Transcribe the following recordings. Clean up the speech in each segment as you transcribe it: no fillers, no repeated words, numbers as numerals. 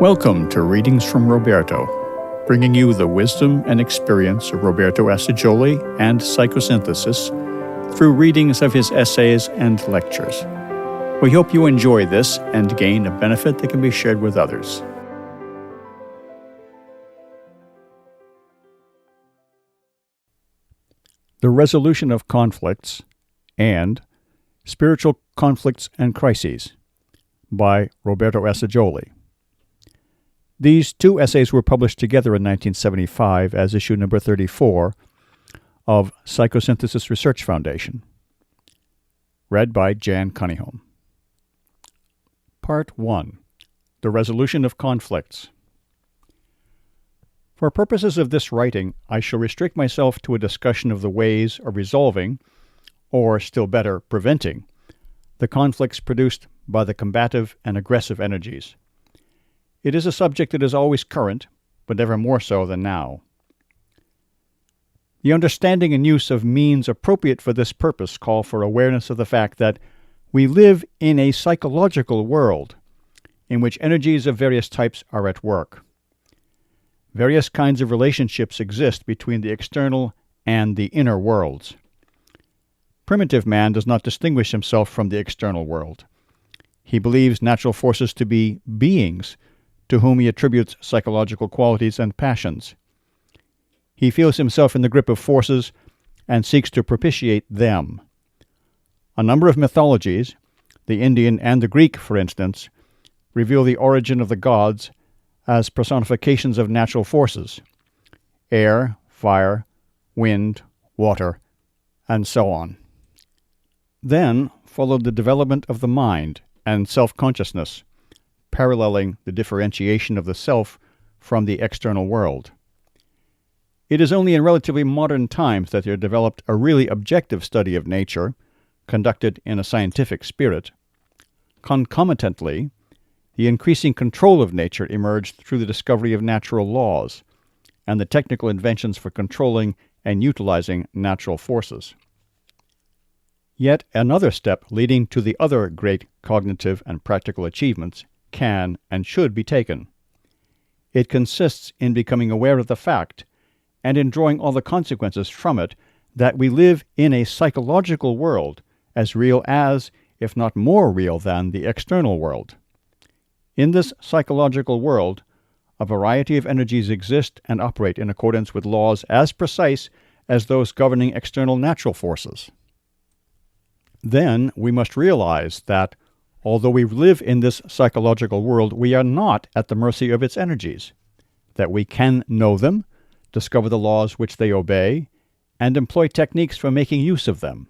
Welcome to Readings from Roberto, bringing you the wisdom and experience of Roberto Assagioli and psychosynthesis through readings of his essays and lectures. We hope you enjoy this and gain a benefit that can be shared with others. The Resolution of Conflicts and Spiritual Conflicts and Crises by Roberto Assagioli. These two essays were published together in 1975 as issue number 34 of Psychosynthesis Research Foundation. Read by Jan Cunningham. Part 1. The Resolution of Conflicts. For purposes of this writing, I shall restrict myself to a discussion of the ways of resolving, or still better, preventing, the conflicts produced by the combative and aggressive energies. It is a subject that is always current, but never more so than now. The understanding and use of means appropriate for this purpose call for awareness of the fact that we live in a psychological world in which energies of various types are at work. Various kinds of relationships exist between the external and the inner worlds. Primitive man does not distinguish himself from the external world. He believes natural forces to be beings to whom he attributes psychological qualities and passions. He feels himself in the grip of forces and seeks to propitiate them. A number of mythologies, the Indian and the Greek, for instance, reveal the origin of the gods as personifications of natural forces: air, fire, wind, water, and so on. Then followed the development of the mind and self-consciousness, paralleling the differentiation of the self from the external world. It is only in relatively modern times that there developed a really objective study of nature, conducted in a scientific spirit. Concomitantly, the increasing control of nature emerged through the discovery of natural laws and the technical inventions for controlling and utilizing natural forces. Yet another step leading to the other great cognitive and practical achievements can and should be taken. It consists in becoming aware of the fact, and in drawing all the consequences from it, that we live in a psychological world as real as, if not more real than, the external world. In this psychological world, a variety of energies exist and operate in accordance with laws as precise as those governing external natural forces. Then we must realize that, although we live in this psychological world, we are not at the mercy of its energies, that we can know them, discover the laws which they obey, and employ techniques for making use of them.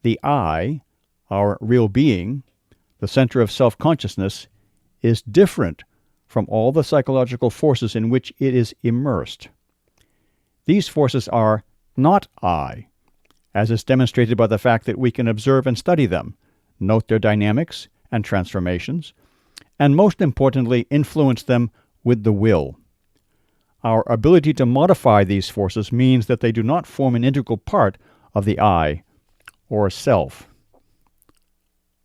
The I, our real being, the center of self-consciousness, is different from all the psychological forces in which it is immersed. These forces are not I, as is demonstrated by the fact that we can observe and study them, note their dynamics and transformations, and most importantly, influence them with the will. Our ability to modify these forces means that they do not form an integral part of the I, or self.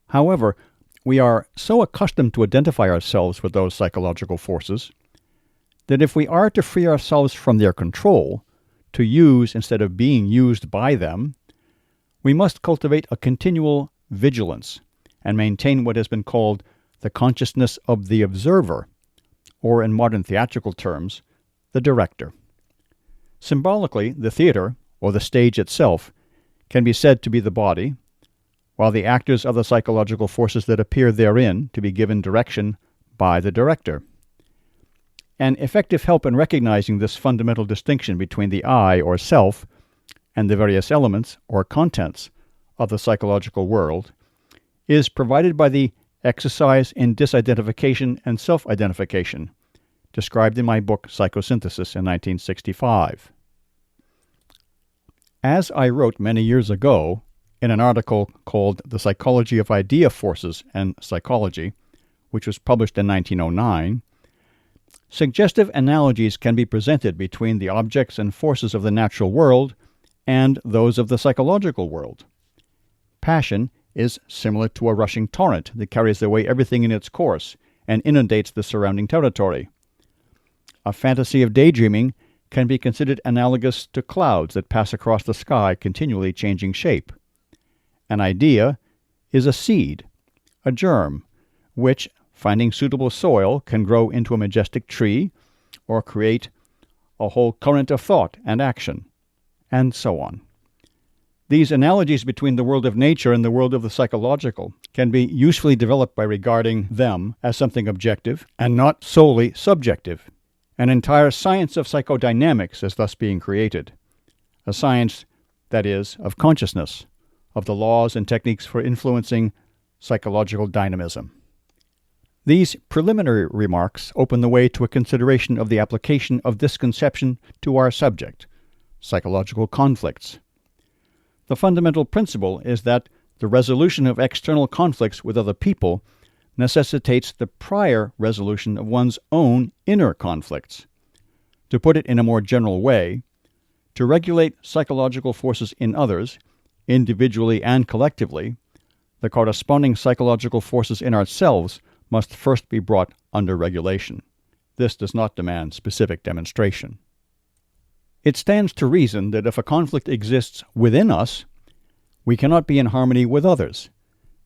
However, we are so accustomed to identify ourselves with those psychological forces that if we are to free ourselves from their control, to use instead of being used by them, we must cultivate a continual vigilance and maintain what has been called the consciousness of the observer, or in modern theatrical terms, the director. Symbolically, the theater, or the stage itself, can be said to be the body, while the actors are the psychological forces that appear therein to be given direction by the director. An effective help in recognizing this fundamental distinction between the I, or self, and the various elements, or contents, of the psychological world is provided by the exercise in disidentification and self-identification, described in my book Psychosynthesis in 1965. As I wrote many years ago in an article called The Psychology of Idea Forces and Psychology, which was published in 1909, suggestive analogies can be presented between the objects and forces of the natural world and those of the psychological world. Passion is similar to a rushing torrent that carries away everything in its course and inundates the surrounding territory. A fantasy of daydreaming can be considered analogous to clouds that pass across the sky, continually changing shape. An idea is a seed, a germ, which, finding suitable soil, can grow into a majestic tree or create a whole current of thought and action, and so on. These analogies between the world of nature and the world of the psychological can be usefully developed by regarding them as something objective and not solely subjective. An entire science of psychodynamics is thus being created, a science, that is, of consciousness, of the laws and techniques for influencing psychological dynamism. These preliminary remarks open the way to a consideration of the application of this conception to our subject, psychological conflicts. The fundamental principle is that the resolution of external conflicts with other people necessitates the prior resolution of one's own inner conflicts. To put it in a more general way, to regulate psychological forces in others, individually and collectively, the corresponding psychological forces in ourselves must first be brought under regulation. This does not demand specific demonstration. It stands to reason that if a conflict exists within us, we cannot be in harmony with others,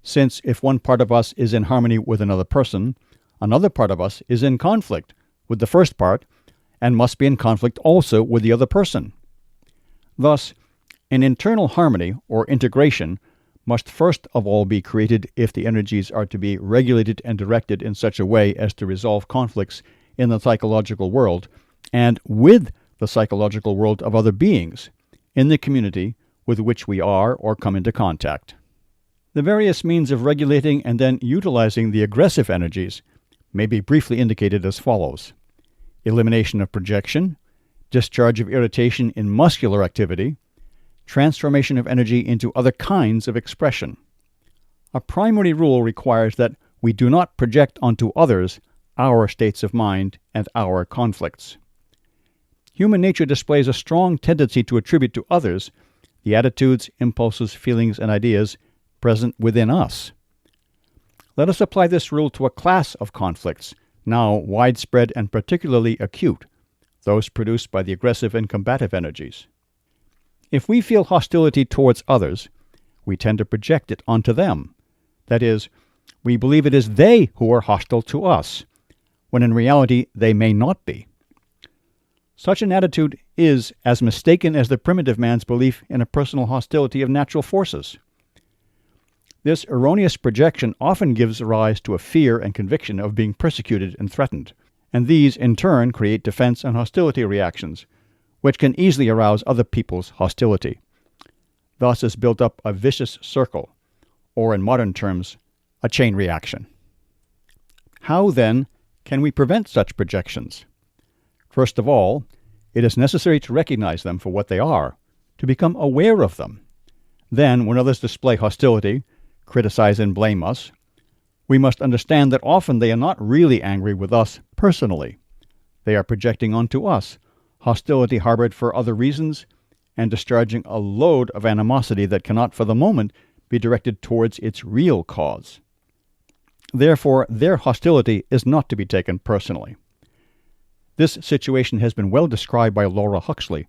since if one part of us is in harmony with another person, another part of us is in conflict with the first part and must be in conflict also with the other person. Thus, an internal harmony or integration must first of all be created if the energies are to be regulated and directed in such a way as to resolve conflicts in the psychological world and with the psychological world of other beings in the community with which we are or come into contact. The various means of regulating and then utilizing the aggressive energies may be briefly indicated as follows: elimination of projection, discharge of irritation in muscular activity, transformation of energy into other kinds of expression. A primary rule requires that we do not project onto others our states of mind and our conflicts. Human nature displays a strong tendency to attribute to others the attitudes, impulses, feelings, and ideas present within us. Let us apply this rule to a class of conflicts, now widespread and particularly acute, those produced by the aggressive and combative energies. If we feel hostility towards others, we tend to project it onto them. That is, we believe it is they who are hostile to us, when in reality they may not be. Such an attitude is as mistaken as the primitive man's belief in a personal hostility of natural forces. This erroneous projection often gives rise to a fear and conviction of being persecuted and threatened, and these in turn create defense and hostility reactions, which can easily arouse other people's hostility. Thus is built up a vicious circle, or in modern terms, a chain reaction. How, then, can we prevent such projections? First of all, it is necessary to recognize them for what they are, to become aware of them. Then, when others display hostility, criticize and blame us, we must understand that often they are not really angry with us personally. They are projecting onto us hostility harbored for other reasons and discharging a load of animosity that cannot for the moment be directed towards its real cause. Therefore, their hostility is not to be taken personally. This situation has been well described by Laura Huxley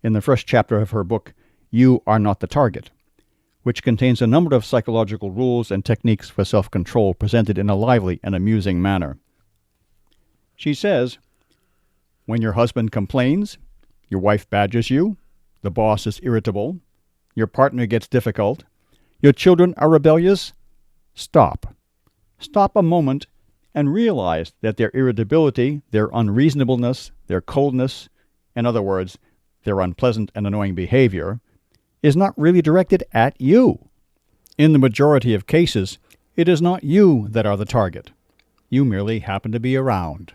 in the first chapter of her book, You Are Not the Target, which contains a number of psychological rules and techniques for self-control presented in a lively and amusing manner. She says, when your husband complains, your wife badgers you, the boss is irritable, your partner gets difficult, your children are rebellious, stop. Stop a moment and realize that their irritability, their unreasonableness, their coldness, in other words, their unpleasant and annoying behavior, is not really directed at you. In the majority of cases, it is not you that are the target. You merely happen to be around.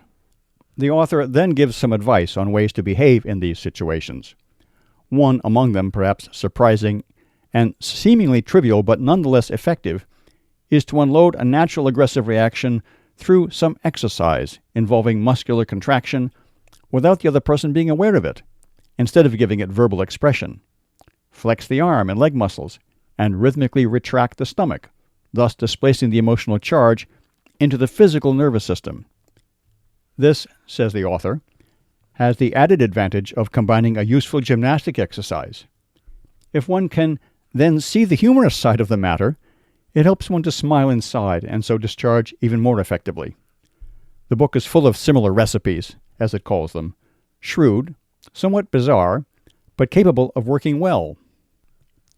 The author then gives some advice on ways to behave in these situations. One among them, perhaps surprising and seemingly trivial but nonetheless effective, is to unload a natural aggressive reaction through some exercise involving muscular contraction without the other person being aware of it, instead of giving it verbal expression. Flex the arm and leg muscles and rhythmically retract the stomach, thus displacing the emotional charge into the physical nervous system. This, says the author, has the added advantage of combining a useful gymnastic exercise. If one can then see the humorous side of the matter, it helps one to smile inside and so discharge even more effectively. The book is full of similar recipes, as it calls them, shrewd, somewhat bizarre, but capable of working well.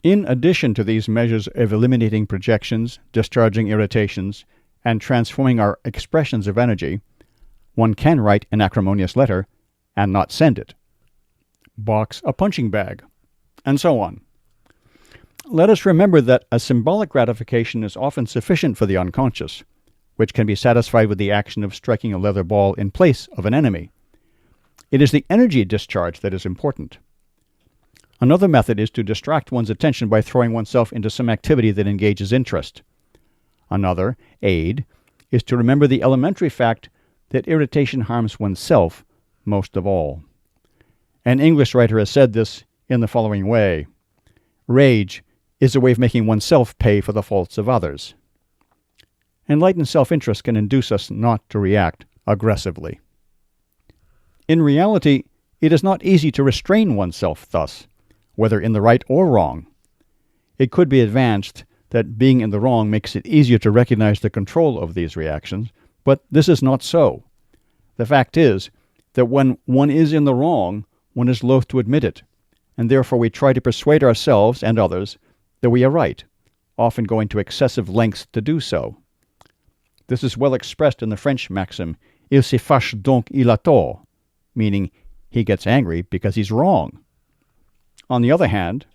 In addition to these measures of eliminating projections, discharging irritations, and transforming our expressions of energy, one can write an acrimonious letter and not send it, box a punching bag, and so on. Let us remember that a symbolic gratification is often sufficient for the unconscious, which can be satisfied with the action of striking a leather ball in place of an enemy. It is the energy discharge that is important. Another method is to distract one's attention by throwing oneself into some activity that engages interest. Another, aid, is to remember the elementary fact that irritation harms oneself most of all. An English writer has said this in the following way: rage is a way of making oneself pay for the faults of others. Enlightened self-interest can induce us not to react aggressively. In reality, it is not easy to restrain oneself thus, whether in the right or wrong. It could be advanced that being in the wrong makes it easier to recognize the control of these reactions, but this is not so. The fact is that when one is in the wrong, one is loath to admit it, and therefore we try to persuade ourselves and others that we are right, often going to excessive lengths to do so. This is well expressed in the French maxim, il se fâche donc il a tort, meaning he gets angry because he's wrong. On the other hand,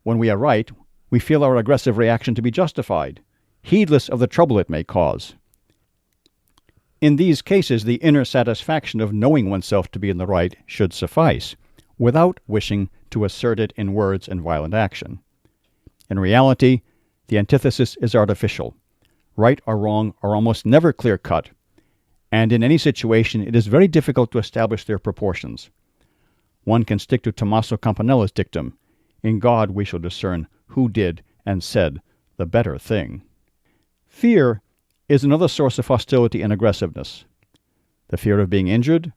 when we are right, we feel our aggressive reaction to be justified, heedless of the trouble it may cause. In these cases, the inner satisfaction of knowing oneself to be in the right should suffice, without wishing to assert it in words and violent action. In reality, the antithesis is artificial. Right or wrong are almost never clear-cut, and in any situation it is very difficult to establish their proportions. One can stick to Tommaso Campanella's dictum, "In God we shall discern who did and said the better thing." Fear is another source of hostility and aggressiveness. The fear of being injured,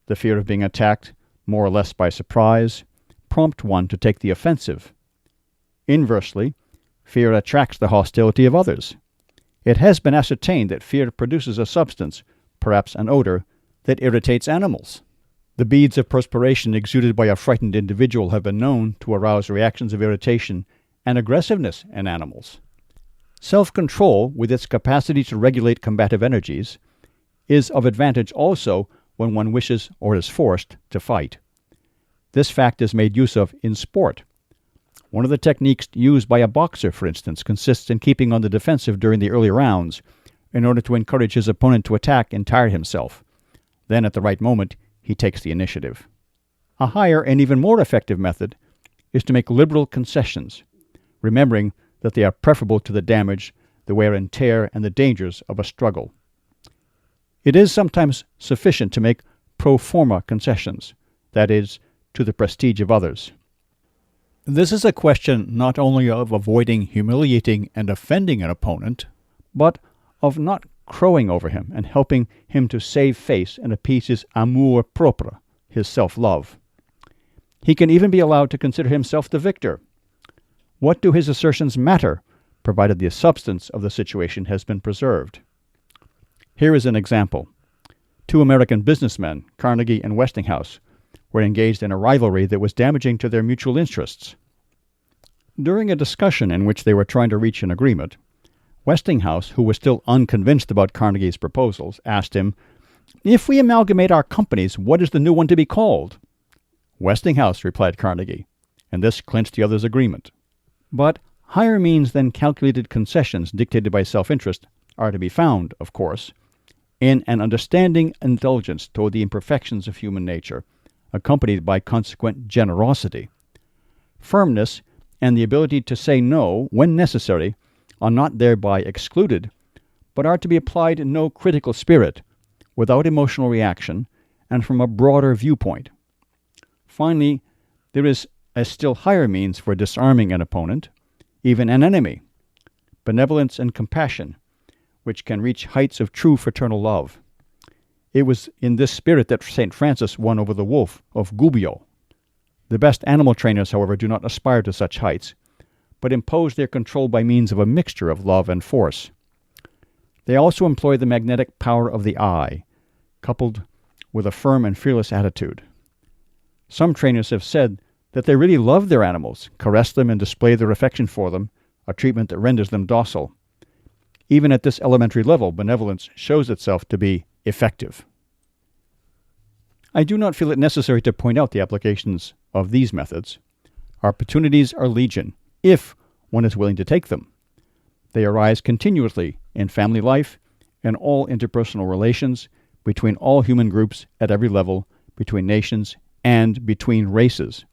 the fear of being attacked more or less by surprise, prompt one to take the offensive. Inversely, fear attracts the hostility of others. It has been ascertained that fear produces a substance, perhaps an odor, that irritates animals. The beads of perspiration exuded by a frightened individual have been known to arouse reactions of irritation and aggressiveness in animals. Self-control, with its capacity to regulate combative energies, is of advantage also when one wishes or is forced to fight. This fact is made use of in sport. One of the techniques used by a boxer, for instance, consists in keeping on the defensive during the early rounds in order to encourage his opponent to attack and tire himself. Then, at the right moment, he takes the initiative. A higher and even more effective method is to make liberal concessions, remembering that they are preferable to the damage, the wear and tear, and the dangers of a struggle. It is sometimes sufficient to make pro forma concessions, that is, to the prestige of others. This is a question not only of avoiding humiliating and offending an opponent, but of not crowing over him and helping him to save face and appease his amour propre, his self-love. He can even be allowed to consider himself the victor. What do his assertions matter, provided the substance of the situation has been preserved? Here is an example. Two American businessmen, Carnegie and Westinghouse, were engaged in a rivalry that was damaging to their mutual interests. During a discussion in which they were trying to reach an agreement, Westinghouse, who was still unconvinced about Carnegie's proposals, asked him, "If we amalgamate our companies, what is the new one to be called?" "Westinghouse," replied Carnegie, and this clinched the other's agreement. But higher means than calculated concessions dictated by self-interest are to be found, of course, in an understanding indulgence toward the imperfections of human nature, accompanied by consequent generosity. Firmness and the ability to say no, when necessary, are not thereby excluded, but are to be applied in no critical spirit, without emotional reaction, and from a broader viewpoint. Finally, there is a still higher means for disarming an opponent, even an enemy: benevolence and compassion, which can reach heights of true fraternal love. It was in this spirit that St. Francis won over the wolf of Gubbio. The best animal trainers, however, do not aspire to such heights, but impose their control by means of a mixture of love and force. They also employ the magnetic power of the eye, coupled with a firm and fearless attitude. Some trainers have said that they really love their animals, caress them, and display their affection for them, a treatment that renders them docile. Even at this elementary level, benevolence shows itself to be effective. I do not feel it necessary to point out the applications of these methods. Opportunities are legion, if one is willing to take them. They arise continuously in family life and all interpersonal relations, between all human groups at every level, between nations, and between races.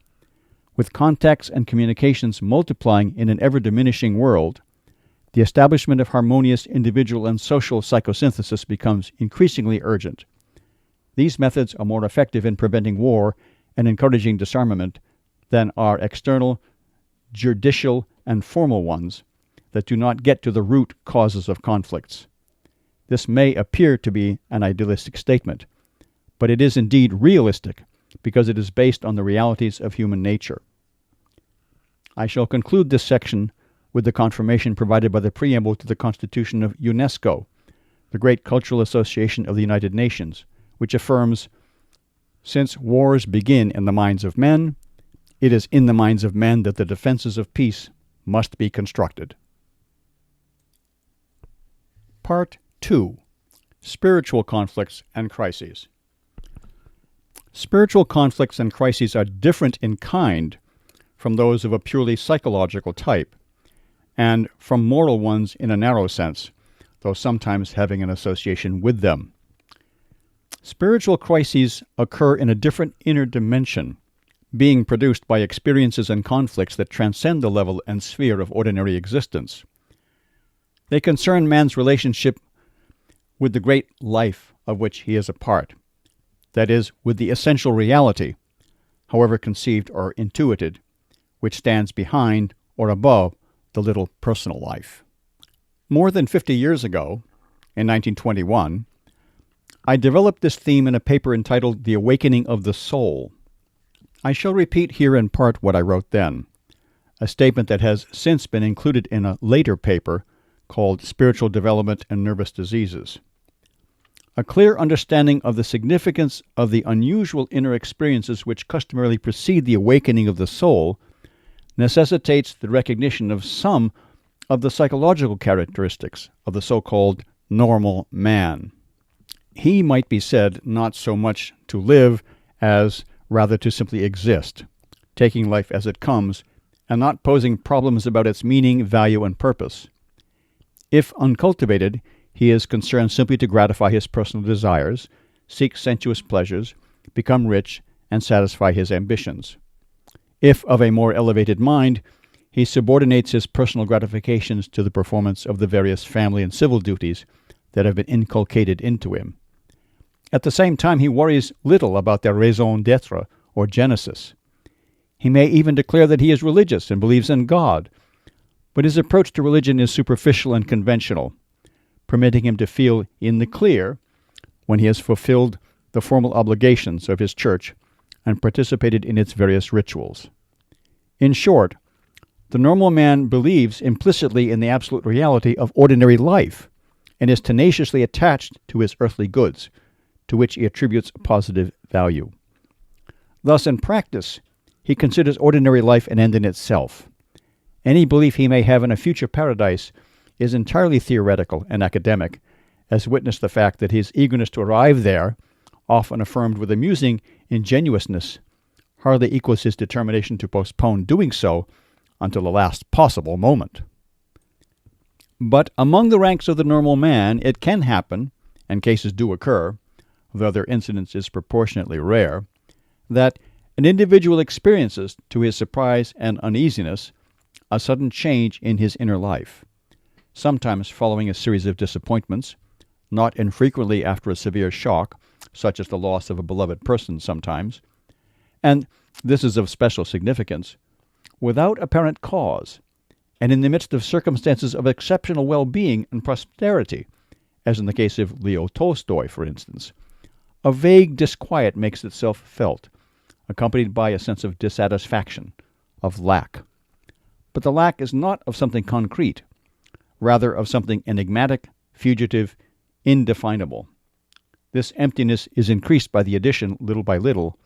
With contacts and communications multiplying in an ever-diminishing world, the establishment of harmonious individual and social psychosynthesis becomes increasingly urgent. These methods are more effective in preventing war and encouraging disarmament than are external, judicial, and formal ones that do not get to the root causes of conflicts. This may appear to be an idealistic statement, but it is indeed realistic because it is based on the realities of human nature. I shall conclude this section with the confirmation provided by the preamble to the Constitution of UNESCO, the great cultural association of the United Nations, which affirms, "Since wars begin in the minds of men, it is in the minds of men that the defenses of peace must be constructed." Part 2. Spiritual Conflicts and Crises. Spiritual conflicts and crises are different in kind from those of a purely psychological type, and from moral ones in a narrow sense, though sometimes having an association with them. Spiritual crises occur in a different inner dimension, being produced by experiences and conflicts that transcend the level and sphere of ordinary existence. They concern man's relationship with the great life of which he is a part, that is, with the essential reality, however conceived or intuited, which stands behind or above the little personal life. More than 50 years ago, in 1921, I developed this theme in a paper entitled The Awakening of the Soul. I shall repeat here in part what I wrote then, a statement that has since been included in a later paper called Spiritual Development and Nervous Diseases. A clear understanding of the significance of the unusual inner experiences which customarily precede the awakening of the soul necessitates the recognition of some of the psychological characteristics of the so-called normal man. He might be said not so much to live as rather to simply exist, taking life as it comes and not posing problems about its meaning, value, and purpose. If uncultivated, he is concerned simply to gratify his personal desires, seek sensuous pleasures, become rich, and satisfy his ambitions. If of a more elevated mind, he subordinates his personal gratifications to the performance of the various family and civil duties that have been inculcated into him. At the same time, he worries little about their raison d'être or genesis. He may even declare that he is religious and believes in God, but his approach to religion is superficial and conventional, permitting him to feel in the clear when he has fulfilled the formal obligations of his church and participated in its various rituals. In short, the normal man believes implicitly in the absolute reality of ordinary life and is tenaciously attached to his earthly goods, to which he attributes positive value. Thus, in practice, he considers ordinary life an end in itself. Any belief he may have in a future paradise is entirely theoretical and academic, as witness the fact that his eagerness to arrive there, often affirmed with amusing ingenuousness, hardly equals his determination to postpone doing so until the last possible moment. But among the ranks of the normal man, it can happen, and cases do occur, though their incidence is proportionately rare, that an individual experiences, to his surprise and uneasiness, a sudden change in his inner life, sometimes following a series of disappointments, not infrequently after a severe shock, such as the loss of a beloved person sometimes, and this is of special significance, without apparent cause, and in the midst of circumstances of exceptional well-being and prosperity, as in the case of Leo Tolstoy, for instance. A vague disquiet makes itself felt, accompanied by a sense of dissatisfaction, of lack. But the lack is not of something concrete, rather of something enigmatic, fugitive, indefinable. This emptiness is increased by the addition, little by little,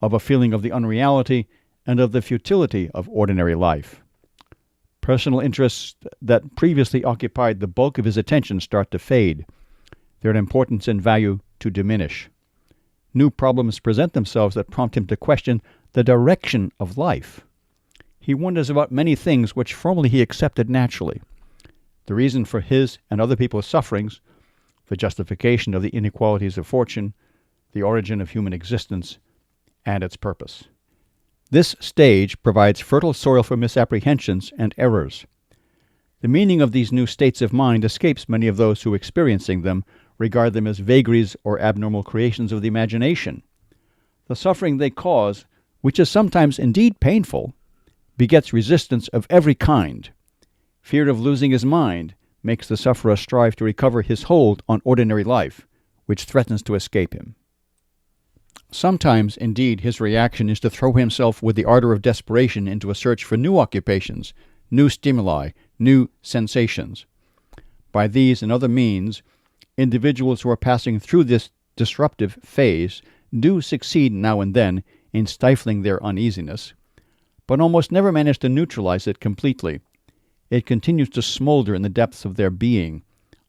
of a feeling of the unreality and of the futility of ordinary life. Personal interests that previously occupied the bulk of his attention start to fade, their importance and value to diminish. New problems present themselves that prompt him to question the direction of life. He wonders about many things which formerly he accepted naturally. The reason for his and other people's sufferings, the justification of the inequalities of fortune, the origin of human existence, and its purpose. This stage provides fertile soil for misapprehensions and errors. The meaning of these new states of mind escapes many of those who, experiencing them, regard them as vagaries or abnormal creations of the imagination. The suffering they cause, which is sometimes indeed painful, begets resistance of every kind. Fear of losing his mind makes the sufferer strive to recover his hold on ordinary life, which threatens to escape him. Sometimes, indeed, his reaction is to throw himself with the ardor of desperation into a search for new occupations, new stimuli, new sensations. By these and other means, individuals who are passing through this disruptive phase do succeed now and then in stifling their uneasiness, but almost never manage to neutralize it completely. It continues to smolder in the depths of their being,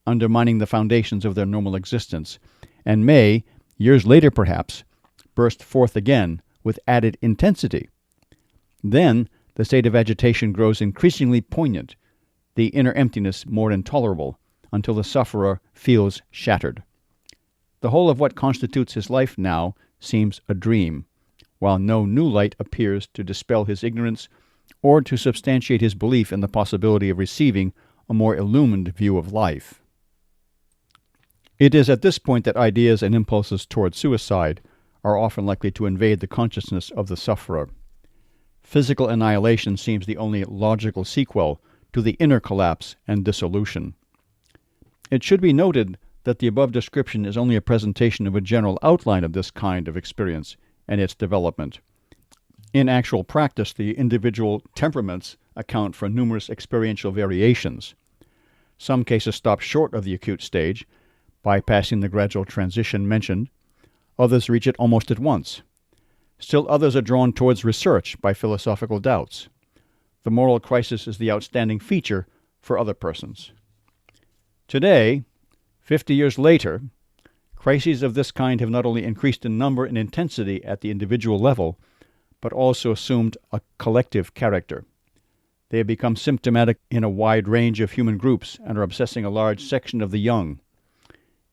undermining the foundations of their normal existence, and may, years later perhaps, burst forth again with added intensity. Then the state of agitation grows increasingly poignant, the inner emptiness more intolerable, until the sufferer feels shattered. The whole of what constitutes his life now seems a dream, while no new light appears to dispel his ignorance or to substantiate his belief in the possibility of receiving a more illumined view of life. It is at this point that ideas and impulses toward suicide are often likely to invade the consciousness of the sufferer. Physical annihilation seems the only logical sequel to the inner collapse and dissolution. It should be noted that the above description is only a presentation of a general outline of this kind of experience and its development. In actual practice, the individual temperaments account for numerous experiential variations. Some cases stop short of the acute stage, bypassing the gradual transition mentioned. Others reach it almost at once. Still others are drawn towards research by philosophical doubts. The moral crisis is the outstanding feature for other persons. Today, 50 years later, crises of this kind have not only increased in number and intensity at the individual level, but also assumed a collective character. They have become symptomatic in a wide range of human groups and are obsessing a large section of the young.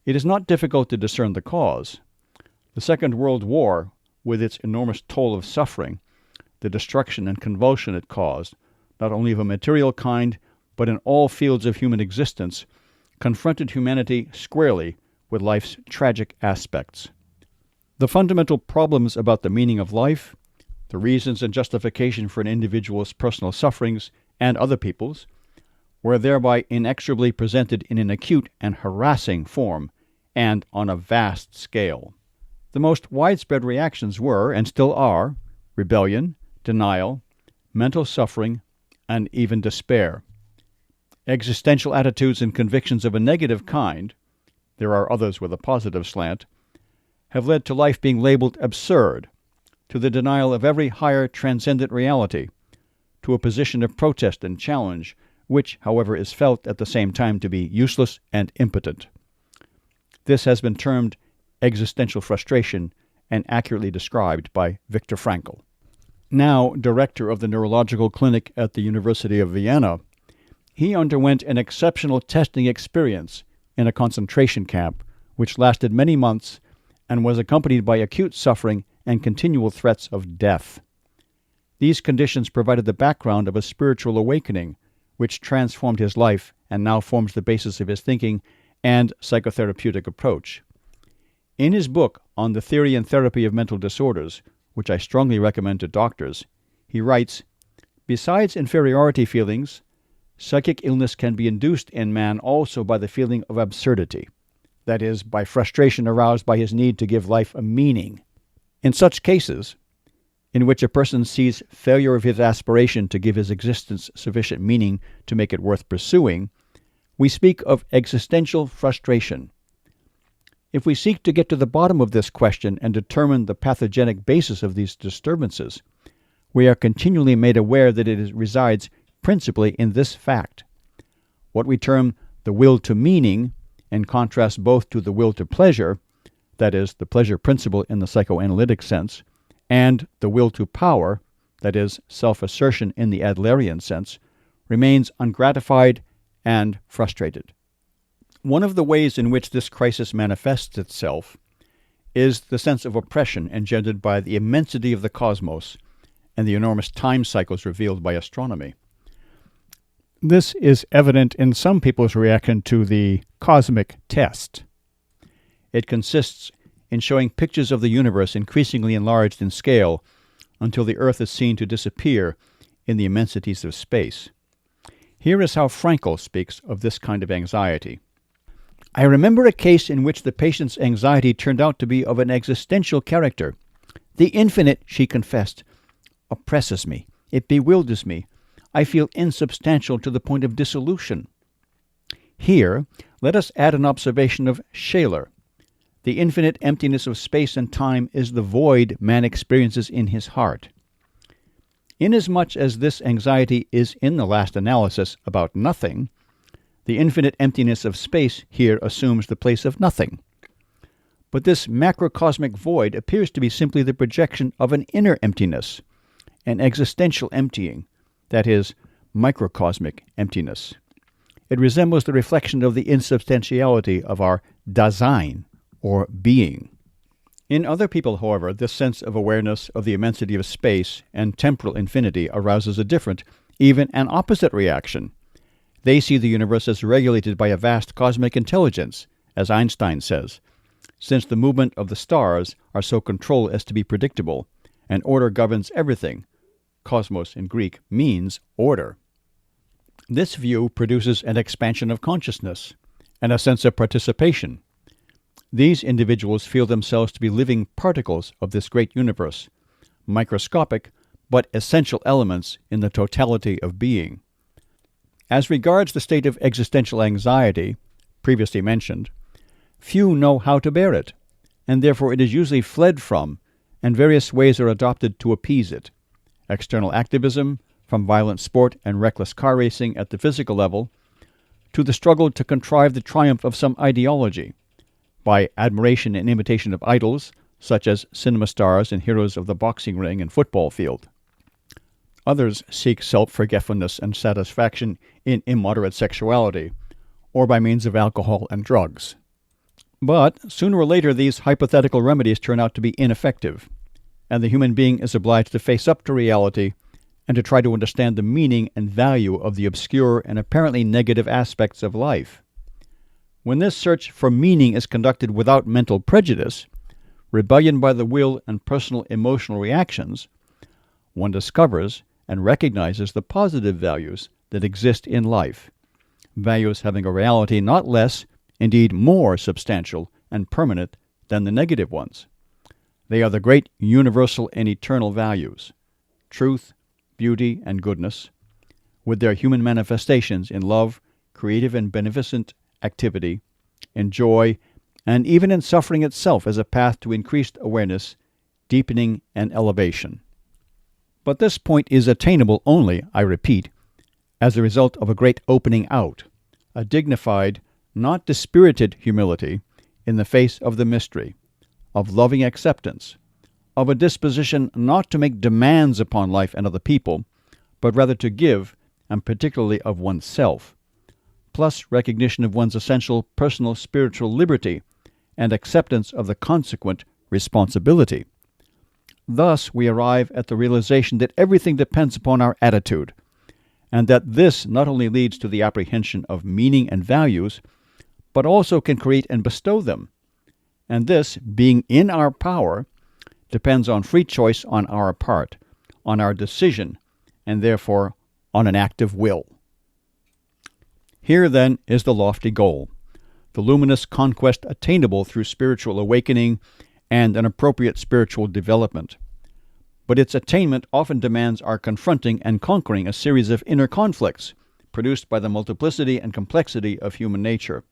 It is not difficult to discern the cause. The Second World War, with its enormous toll of suffering, the destruction and convulsion it caused, not only of a material kind, but in all fields of human existence, confronted humanity squarely with life's tragic aspects. The fundamental problems about the meaning of life, the reasons and justification for an individual's personal sufferings and other people's, were thereby inexorably presented in an acute and harassing form, and on a vast scale. The most widespread reactions were, and still are, rebellion, denial, mental suffering, and even despair. Existential attitudes and convictions of a negative kind, there are others with a positive slant, have led to life being labeled absurd, to the denial of every higher transcendent reality, to a position of protest and challenge, which, however, is felt at the same time to be useless and impotent. This has been termed existential frustration and accurately described by Viktor Frankl. Now director of the neurological clinic at the University of Vienna, he underwent an exceptional testing experience in a concentration camp which lasted many months and was accompanied by acute suffering and continual threats of death. These conditions provided the background of a spiritual awakening which transformed his life and now forms the basis of his thinking and psychotherapeutic approach. In his book on the theory and therapy of mental disorders, which I strongly recommend to doctors, he writes, "Besides inferiority feelings, Psychic illness can be induced in man also by the feeling of absurdity, that is, by frustration aroused by his need to give life a meaning. In such cases, in which a person sees failure of his aspiration to give his existence sufficient meaning to make it worth pursuing, we speak of existential frustration. If we seek to get to the bottom of this question and determine the pathogenic basis of these disturbances, we are continually made aware that it resides principally in this fact. What we term the will to meaning, in contrast both to the will to pleasure, that is, the pleasure principle in the psychoanalytic sense, and the will to power, that is, self-assertion in the Adlerian sense, remains ungratified and frustrated. One of the ways in which this crisis manifests itself is the sense of oppression engendered by the immensity of the cosmos and the enormous time cycles revealed by astronomy. This is evident in some people's reaction to the cosmic test. It consists in showing pictures of the universe increasingly enlarged in scale until the Earth is seen to disappear in the immensities of space. Here is how Frankl speaks of this kind of anxiety. I remember a case in which the patient's anxiety turned out to be of an existential character. The infinite, she confessed, oppresses me. It bewilders me. I feel insubstantial to the point of dissolution. Here, let us add an observation of Shaler. The infinite emptiness of space and time is the void man experiences in his heart. Inasmuch as this anxiety is in the last analysis about nothing, the infinite emptiness of space here assumes the place of nothing. But this macrocosmic void appears to be simply the projection of an inner emptiness, an existential emptying, that is, microcosmic emptiness. It resembles the reflection of the insubstantiality of our Dasein, or being. In other people, however, this sense of awareness of the immensity of space and temporal infinity arouses a different, even an opposite reaction. They see the universe as regulated by a vast cosmic intelligence, as Einstein says, since the movement of the stars are so controlled as to be predictable, and order governs everything. Cosmos in Greek means order. This view produces an expansion of consciousness and a sense of participation. These individuals feel themselves to be living particles of this great universe, microscopic but essential elements in the totality of being. As regards the state of existential anxiety, previously mentioned, few know how to bear it, and therefore it is usually fled from, and various ways are adopted to appease it. External activism, from violent sport and reckless car racing at the physical level, to the struggle to contrive the triumph of some ideology, by admiration and imitation of idols, such as cinema stars and heroes of the boxing ring and football field. Others seek self-forgetfulness and satisfaction in immoderate sexuality, or by means of alcohol and drugs. But sooner or later these hypothetical remedies turn out to be ineffective, and the human being is obliged to face up to reality and to try to understand the meaning and value of the obscure and apparently negative aspects of life. When this search for meaning is conducted without mental prejudice, rebellion by the will and personal emotional reactions, one discovers and recognizes the positive values that exist in life, values having a reality not less, indeed more substantial and permanent than the negative ones. They are the great universal and eternal values, truth, beauty, and goodness, with their human manifestations in love, creative and beneficent activity, in joy, and even in suffering itself as a path to increased awareness, deepening, and elevation. But this point is attainable only, I repeat, as a result of a great opening out, a dignified, not dispirited humility in the face of the mystery, of loving acceptance, of a disposition not to make demands upon life and other people, but rather to give, and particularly of oneself, plus recognition of one's essential personal spiritual liberty and acceptance of the consequent responsibility. Thus we arrive at the realization that everything depends upon our attitude, and that this not only leads to the apprehension of meaning and values, but also can create and bestow them. And this, being in our power, depends on free choice on our part, on our decision, and therefore on an act of will. Here, then, is the lofty goal, the luminous conquest attainable through spiritual awakening and an appropriate spiritual development. But its attainment often demands our confronting and conquering a series of inner conflicts produced by the multiplicity and complexity of human nature.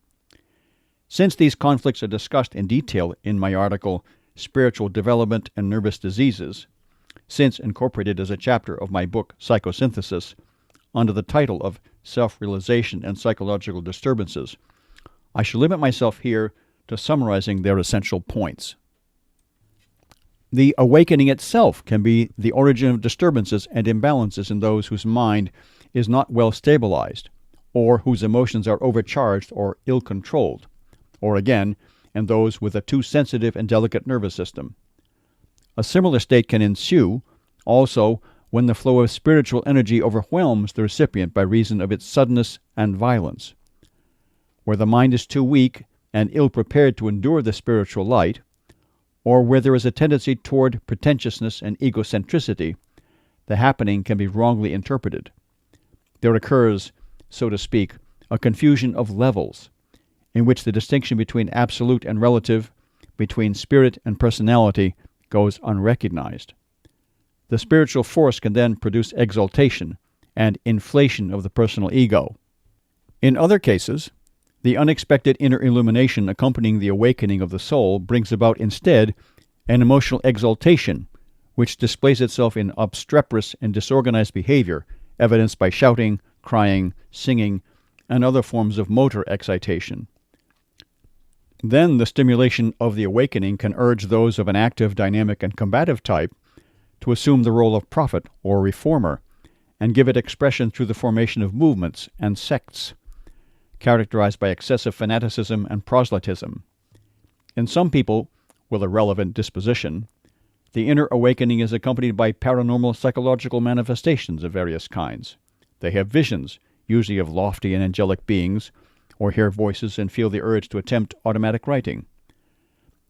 Since these conflicts are discussed in detail in my article, Spiritual Development and Nervous Diseases, since incorporated as a chapter of my book, Psychosynthesis, under the title of Self-Realization and Psychological Disturbances, I shall limit myself here to summarizing their essential points. The awakening itself can be the origin of disturbances and imbalances in those whose mind is not well stabilized, or whose emotions are overcharged or ill-controlled, or again, in those with a too sensitive and delicate nervous system. A similar state can ensue, also, when the flow of spiritual energy overwhelms the recipient by reason of its suddenness and violence. Where the mind is too weak and ill-prepared to endure the spiritual light, or where there is a tendency toward pretentiousness and egocentricity, the happening can be wrongly interpreted. There occurs, so to speak, a confusion of levels, in which the distinction between absolute and relative, between spirit and personality, goes unrecognized. The spiritual force can then produce exaltation and inflation of the personal ego. In other cases, the unexpected inner illumination accompanying the awakening of the soul brings about instead an emotional exaltation, which displays itself in obstreperous and disorganized behavior, evidenced by shouting, crying, singing, and other forms of motor excitation. Then the stimulation of the awakening can urge those of an active, dynamic, and combative type to assume the role of prophet or reformer, and give it expression through the formation of movements and sects, characterized by excessive fanaticism and proselytism. In some people with a relevant disposition, the inner awakening is accompanied by paranormal psychological manifestations of various kinds. They have visions, usually of lofty and angelic beings, or hear voices and feel the urge to attempt automatic writing.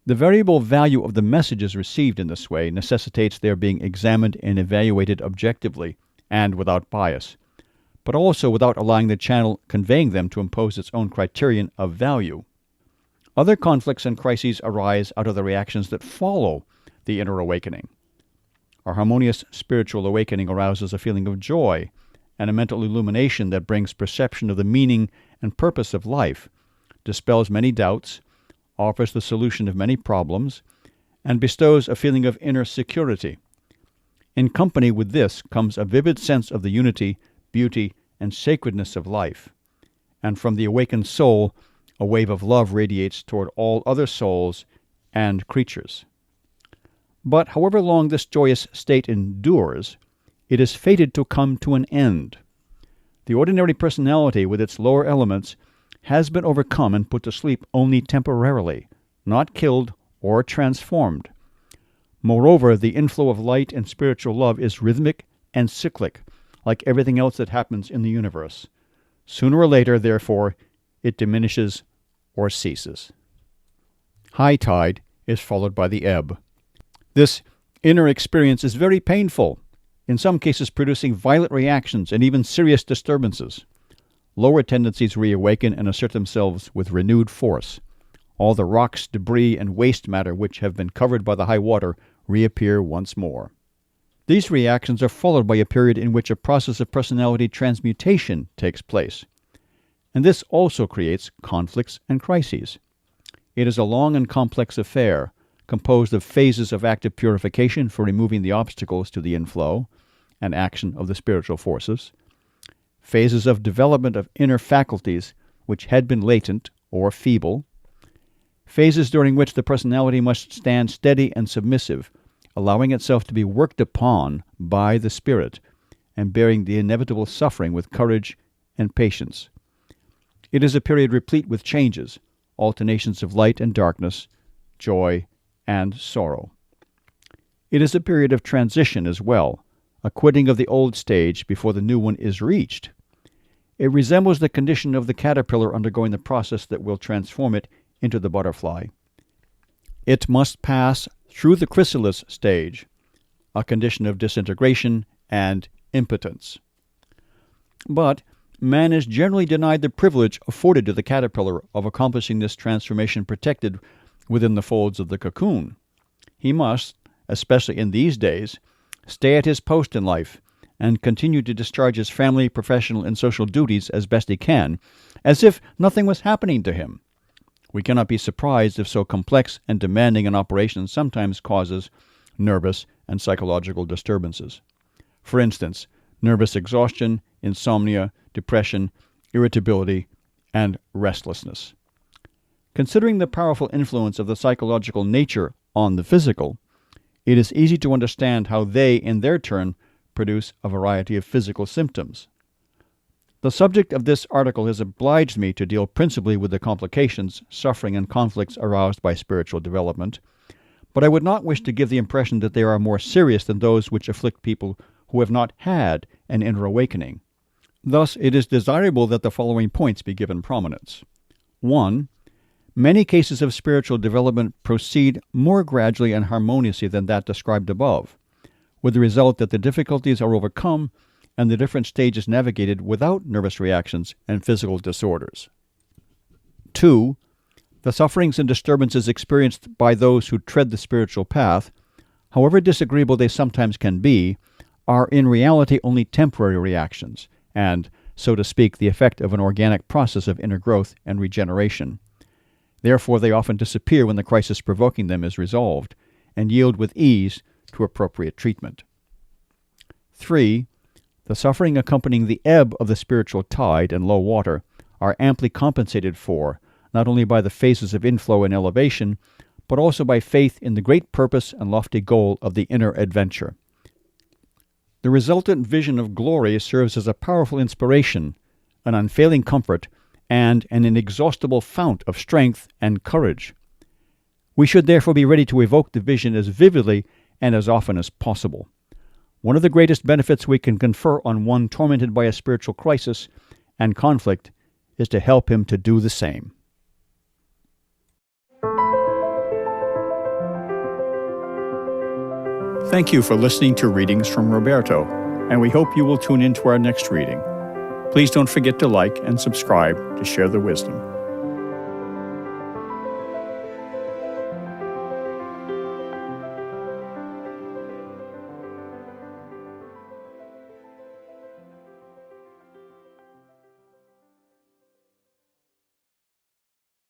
The variable value of the messages received in this way necessitates their being examined and evaluated objectively and without bias, but also without allowing the channel conveying them to impose its own criterion of value. Other conflicts and crises arise out of the reactions that follow the inner awakening. A harmonious spiritual awakening arouses a feeling of joy and a mental illumination that brings perception of the meaning and purpose of life, dispels many doubts, offers the solution of many problems, and bestows a feeling of inner security. In company with this comes a vivid sense of the unity, beauty, and sacredness of life, and from the awakened soul a wave of love radiates toward all other souls and creatures. But however long this joyous state endures, it is fated to come to an end. The ordinary personality with its lower elements has been overcome and put to sleep only temporarily, not killed or transformed. Moreover, the inflow of light and spiritual love is rhythmic and cyclic, like everything else that happens in the universe. Sooner or later, therefore, it diminishes or ceases. High tide is followed by the ebb. This inner experience is very painful, in some cases producing violent reactions and even serious disturbances. Lower tendencies reawaken and assert themselves with renewed force. All the rocks, debris, and waste matter which have been covered by the high water reappear once more. These reactions are followed by a period in which a process of personality transmutation takes place, and this also creates conflicts and crises. It is a long and complex affair, composed of phases of active purification for removing the obstacles to the inflow and action of the spiritual forces, phases of development of inner faculties which had been latent or feeble, phases during which the personality must stand steady and submissive, allowing itself to be worked upon by the spirit, and bearing the inevitable suffering with courage and patience. It is a period replete with changes, alternations of light and darkness, joy and sorrow. It is a period of transition as well, a quitting of the old stage before the new one is reached. It resembles the condition of the caterpillar undergoing the process that will transform it into the butterfly. It must pass through the chrysalis stage, a condition of disintegration and impotence. But man is generally denied the privilege afforded to the caterpillar of accomplishing this transformation protected within the folds of the cocoon. He must, especially in these days, stay at his post in life and continue to discharge his family, professional, and social duties as best he can, as if nothing was happening to him. We cannot be surprised if so complex and demanding an operation sometimes causes nervous and psychological disturbances. For instance, nervous exhaustion, insomnia, depression, irritability, and restlessness. Considering the powerful influence of the psychological nature on the physical, it is easy to understand how they, in their turn, produce a variety of physical symptoms. The subject of this article has obliged me to deal principally with the complications, suffering, and conflicts aroused by spiritual development, but I would not wish to give the impression that they are more serious than those which afflict people who have not had an inner awakening. Thus, it is desirable that the following points be given prominence. 1. Many cases of spiritual development proceed more gradually and harmoniously than that described above, with the result that the difficulties are overcome and the different stages navigated without nervous reactions and physical disorders. 2. The sufferings and disturbances experienced by those who tread the spiritual path, however disagreeable they sometimes can be, are in reality only temporary reactions and, so to speak, the effect of an organic process of inner growth and regeneration. Therefore, they often disappear when the crisis provoking them is resolved, and yield with ease to appropriate treatment. 3. The suffering accompanying the ebb of the spiritual tide and low water are amply compensated for, not only by the phases of inflow and elevation, but also by faith in the great purpose and lofty goal of the inner adventure. The resultant vision of glory serves as a powerful inspiration, an unfailing comfort, and an inexhaustible fount of strength and courage. We should therefore be ready to evoke the vision as vividly and as often as possible. One of the greatest benefits we can confer on one tormented by a spiritual crisis and conflict is to help him to do the same. Thank you for listening to Readings from Roberto, and we hope you will tune in to our next reading. Please don't forget to like and subscribe to share the wisdom.